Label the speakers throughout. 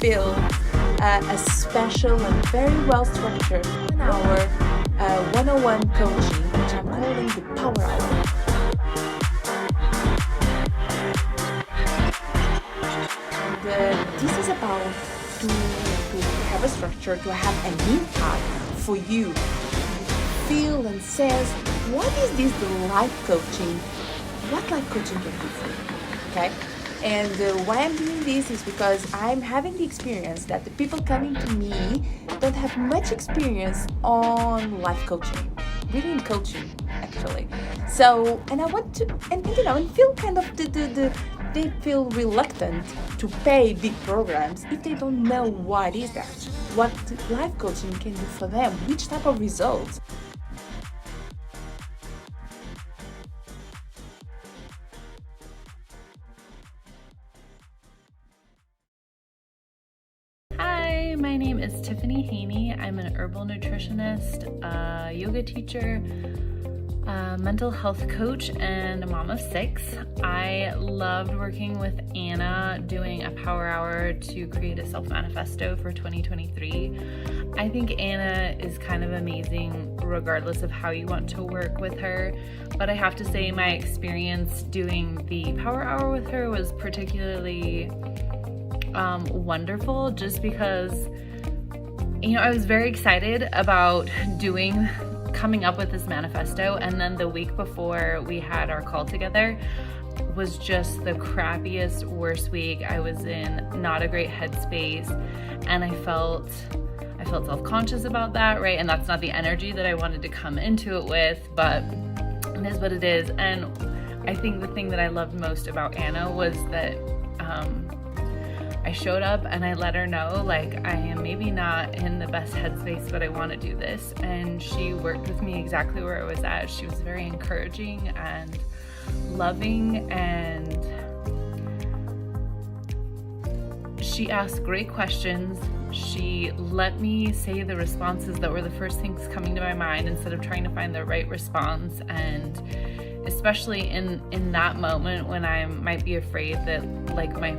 Speaker 1: build a special and very well structured our one-on-one coaching, which I'm calling the Power Hour. This is about to have a structure, to have an impact for you. Feel and says, what is this the life coaching? What life coaching can do for you? Okay? And why I'm doing this is because I'm having the experience that the people coming to me don't have much experience on life coaching, really in coaching actually. So, and I want to, and feel kind of they feel reluctant to pay big programs if they don't know what is that, what life coaching can do for them, which type of results.
Speaker 2: Hi, my name is Tiffany Haney. I'm an herbal nutritionist, a yoga teacher, a mental health coach, and a mom of 6. I loved working with Anna doing a power hour to create a self-manifesto for 2023. I think Anna is kind of amazing regardless of how you want to work with her, but I have to say my experience doing the power hour with her was particularly wonderful, just because I was very excited about coming up with this manifesto, and then the week before we had our call together was just the crappiest, worst week. I was in not a great headspace, and I felt self-conscious about that, right? And that's not the energy that I wanted to come into it with, but it is what it is. And I think the thing that I loved most about Anna was that I showed up and I let her know, like, I am maybe not in the best headspace, but I want to do this. And she worked with me exactly where I was at. She was very encouraging and loving, and she asked great questions. She let me say the responses that were the first things coming to my mind instead of trying to find the right response. And especially in that moment when I might be afraid that, like, my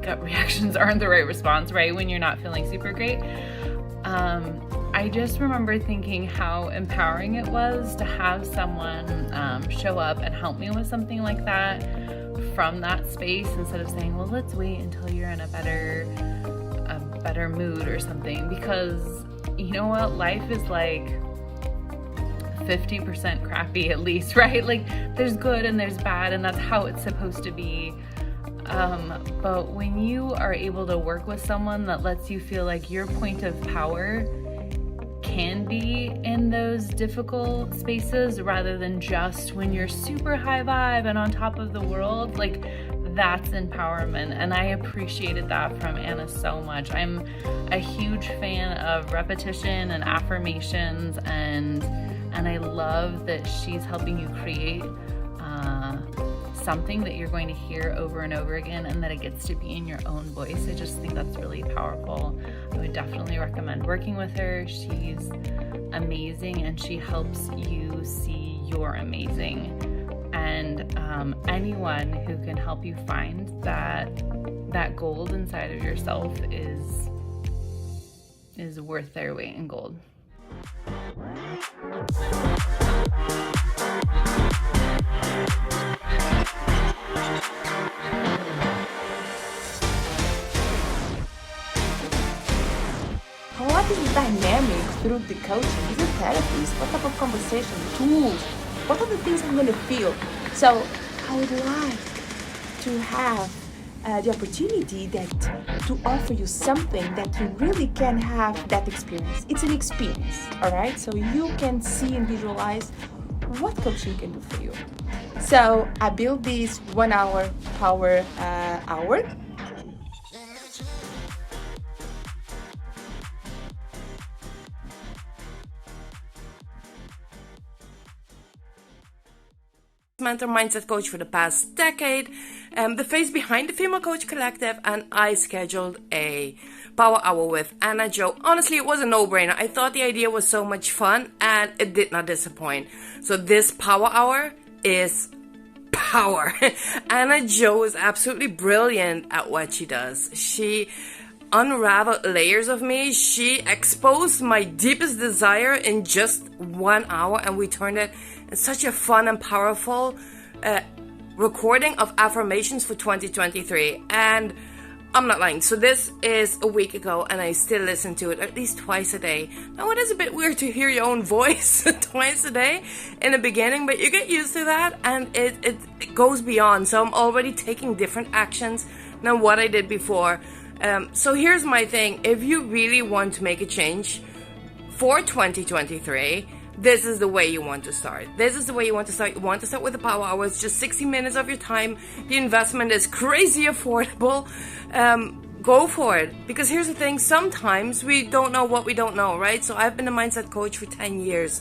Speaker 2: gut reactions aren't the right response, right? When you're not feeling super great. I just remember thinking how empowering it was to have someone show up and help me with something like that from that space, instead of saying, well, let's wait until you're in a better mood or something. Because you know what? Life is like 50% crappy at least, right? Like, there's good and there's bad, and that's how it's supposed to be. But when you are able to work with someone that lets you feel like your point of power can be in those difficult spaces rather than just when you're super high vibe and on top of the world, like, that's empowerment. And I appreciated that from Anna so much. I'm a huge fan of repetition and affirmations, and I love that she's helping you create something that you're going to hear over and over again, and that it gets to be in your own voice. I just think that's really powerful. I would definitely recommend working with her. She's amazing, and she helps you see you're amazing. And anyone who can help you find that gold inside of yourself is worth their weight in gold.
Speaker 1: What is the dynamic through the coaching? Is it therapies? What type of conversation? Tools? What are the things I'm going to feel? So I would like to have the opportunity to offer you something that you really can have that experience. It's an experience, all right? So you can see and visualize what coaching can do for you. So I built this 1 hour power hour.
Speaker 3: Mentor mindset coach for the past decade, the face behind the Female Coach Collective, and I scheduled a power hour with AnnaJo. Honestly, it was a no-brainer. I thought the idea was so much fun, and it did not disappoint. So this power hour is power. AnnaJo is absolutely brilliant at what she does. She unraveled layers of me. She exposed my deepest desire in just 1 hour, and we turned it in such a fun and powerful recording of affirmations for 2023. And I'm not lying. So this is a week ago, and I still listen to it at least twice a day. Now, it is a bit weird to hear your own voice twice a day in the beginning, but you get used to that, and it goes beyond. So I'm already taking different actions than what I did before. So here's my thing. If you really want to make a change for 2023, this is the way you want to start. This is the way you want to start. You want to start with the power hour. It's just 60 minutes of your time. The investment is crazy affordable. Go for it. Because here's the thing. Sometimes we don't know what we don't know, right? So I've been a mindset coach for 10 years.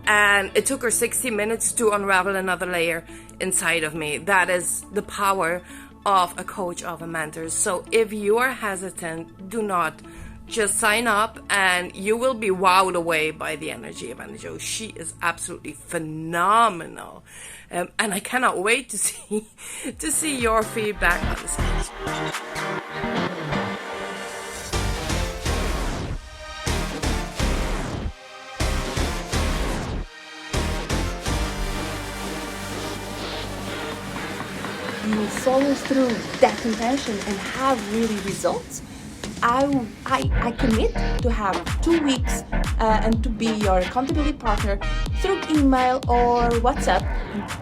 Speaker 3: And it took her 60 minutes to unravel another layer inside of me. That is the power of a coach, of a mentor. So if you are hesitant, do not. Just sign up and you will be wowed away by the energy of AnnaJo. She is absolutely phenomenal. And I cannot wait to see your feedback on this.
Speaker 1: You follow through that intention and have really results, I commit to have 2 weeks and to be your accountability partner through email or WhatsApp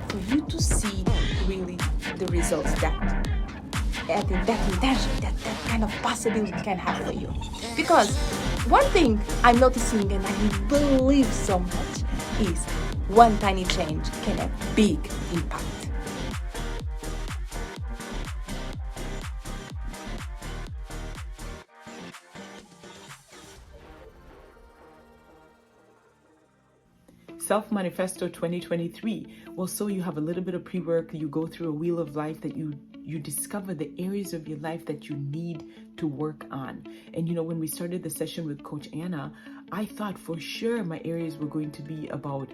Speaker 1: for you to see really the results that intention, that kind of possibility can have for you. Because one thing I'm noticing, and I believe so much, is one tiny change can have big impact.
Speaker 4: Self Manifesto 2023. Well, so you have a little bit of pre-work, you go through a wheel of life that you discover the areas of your life that you need to work on. And when we started the session with Coach Anna, I thought for sure my areas were going to be about,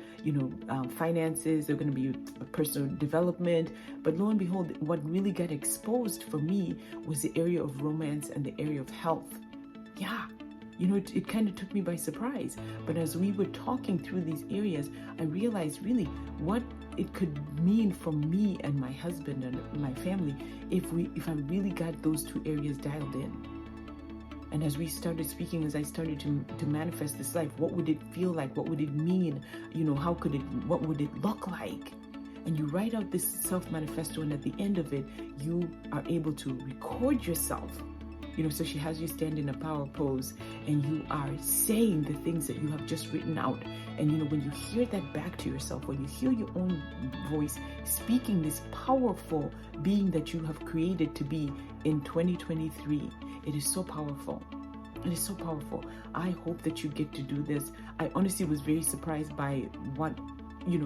Speaker 4: finances, they're going to be personal development. But lo and behold, what really got exposed for me was the area of romance and the area of health. Yeah. It kind of took me by surprise. But as we were talking through these areas, I realized really what it could mean for me and my husband and my family if I really got those two areas dialed in. And as we started speaking, as I started to manifest this life, what would it feel like? What would it mean? What would it look like? And you write out this self-manifesto, and at the end of it, you are able to record yourself. So she has you stand in a power pose and you are saying the things that you have just written out. And when you hear that back to yourself, when you hear your own voice speaking this powerful being that you have created to be in 2023, it is so powerful. It is so powerful. I hope that you get to do this. I honestly was very surprised by what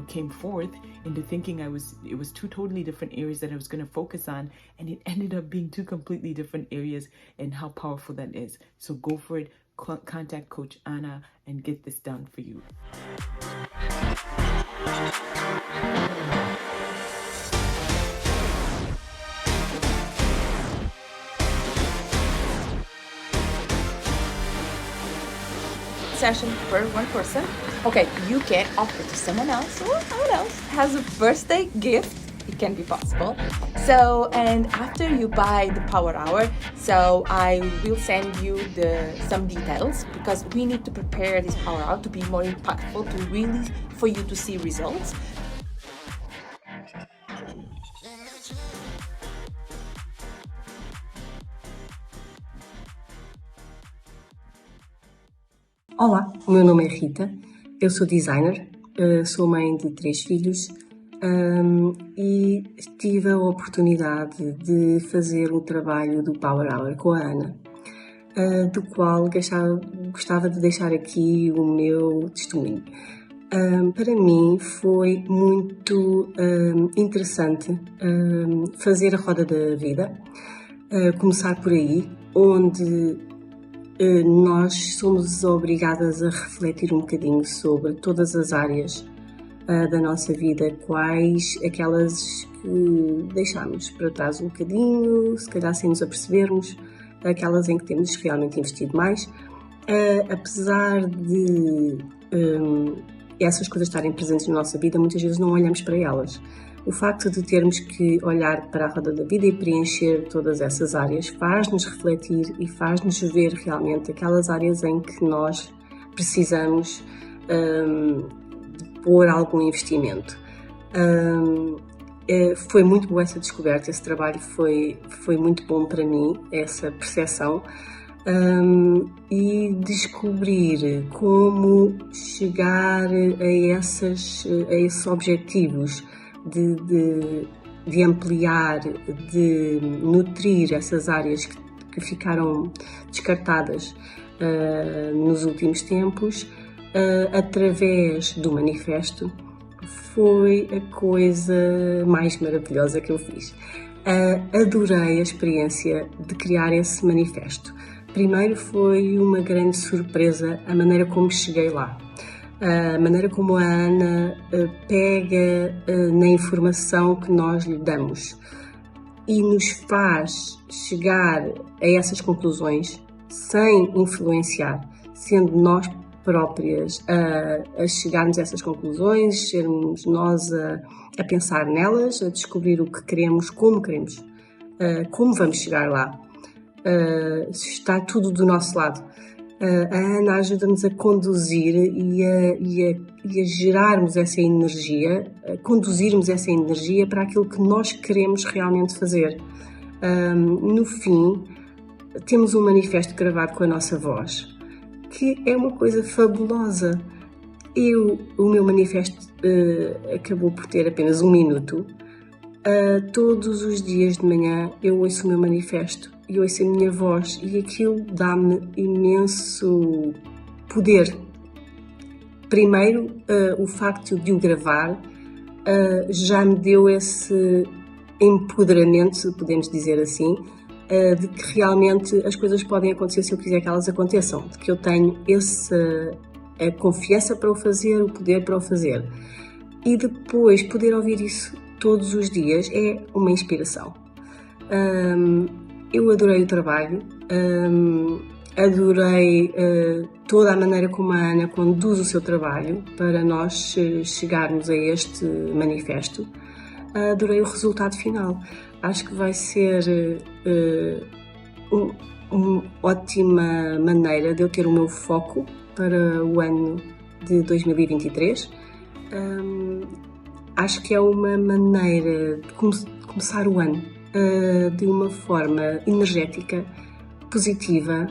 Speaker 4: came forth into thinking it was two totally different areas that I was going to focus on, and it ended up being two completely different areas, and how powerful that is. So go for it. Contact Coach Anna and get this done for you.
Speaker 1: Session for one person. Okay, you can offer to someone else, or someone else has a birthday gift. It can be possible. So, and after you buy the power hour, so I will send you some details, because we need to prepare this power hour to be more impactful, to really for you to see results.
Speaker 5: Olá, o meu nome é Rita, eu sou designer, sou mãe de 3 filhos e tive a oportunidade de fazer o trabalho do Power Hour com a Ana, do qual gostava de deixar aqui o meu testemunho. Para mim foi muito interessante fazer a roda da vida, começar por aí, onde nós somos obrigadas a refletir um bocadinho sobre todas as áreas da nossa vida, quais aquelas que deixámos para trás um bocadinho, se calhar sem nos apercebermos, aquelas em que temos realmente investido mais, apesar de essas coisas estarem presentes na nossa vida, muitas vezes não olhamos para elas. O facto de termos que olhar para a roda da vida e preencher todas essas áreas faz-nos refletir e faz-nos ver realmente aquelas áreas em que nós precisamos de pôr algum investimento. Foi muito boa essa descoberta, esse trabalho foi muito bom para mim, essa percepção, e descobrir como chegar a esses objetivos de ampliar, de nutrir essas áreas que ficaram descartadas nos últimos tempos, através do manifesto, foi a coisa mais maravilhosa que eu fiz. Adorei a experiência de criar esse manifesto. Primeiro, foi uma grande surpresa a maneira como cheguei lá. A maneira como a Ana pega na informação que nós lhe damos e nos faz chegar a essas conclusões sem influenciar, sendo nós próprias a chegarmos a essas conclusões, sermos nós a pensar nelas, a descobrir o que queremos, como vamos chegar lá. Está tudo do nosso lado. A Ana ajuda-nos a conduzir e a gerarmos essa energia, a conduzirmos essa energia para aquilo que nós queremos realmente fazer. No fim, temos um manifesto gravado com a nossa voz, que é uma coisa fabulosa. O meu manifesto acabou por ter apenas 1 minuto. Todos os dias de manhã eu ouço o meu manifesto e ouço a minha voz e aquilo dá-me imenso poder. Primeiro, o facto de o gravar já me deu esse empoderamento, se podemos dizer assim, de que realmente as coisas podem acontecer se eu quiser que elas aconteçam, de que eu tenho a confiança para o fazer, o poder para o fazer. E depois poder ouvir isso todos os dias é uma inspiração. Eu adorei o trabalho, adorei toda a maneira como a Ana conduz o seu trabalho para nós chegarmos a este manifesto. Adorei o resultado final. Acho que vai ser uma ótima maneira de eu ter o meu foco para o ano de 2023. Acho que é uma maneira de começar o ano de uma forma energética, positiva,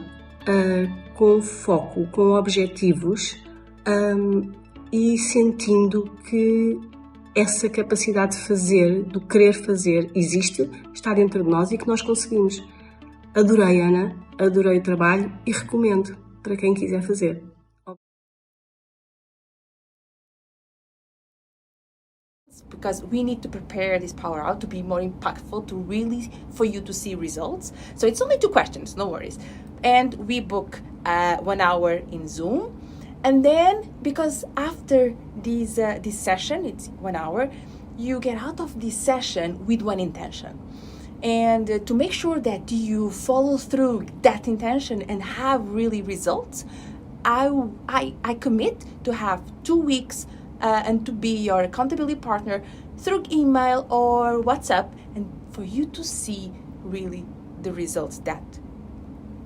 Speaker 5: com foco, com objetivos e sentindo que essa capacidade de fazer, do querer fazer, existe, está dentro de nós e que nós conseguimos. Adorei, Ana, adorei o trabalho e recomendo para quem quiser fazer.
Speaker 1: Because we need to prepare this power out to be more impactful, for you to see results. So it's only 2 questions, no worries. And we book 1 hour in Zoom. And then, because after this session, it's 1 hour, you get out of this session with one intention. And to make sure that you follow through that intention and have really results, I commit to have 2 weeks and to be your accountability partner through email or WhatsApp, and for you to see really the results that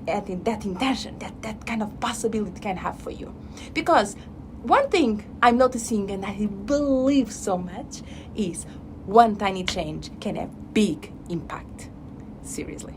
Speaker 1: intention, that kind of possibility can have for you. Because one thing I'm noticing, and I believe so much, is one tiny change can have big impact. Seriously.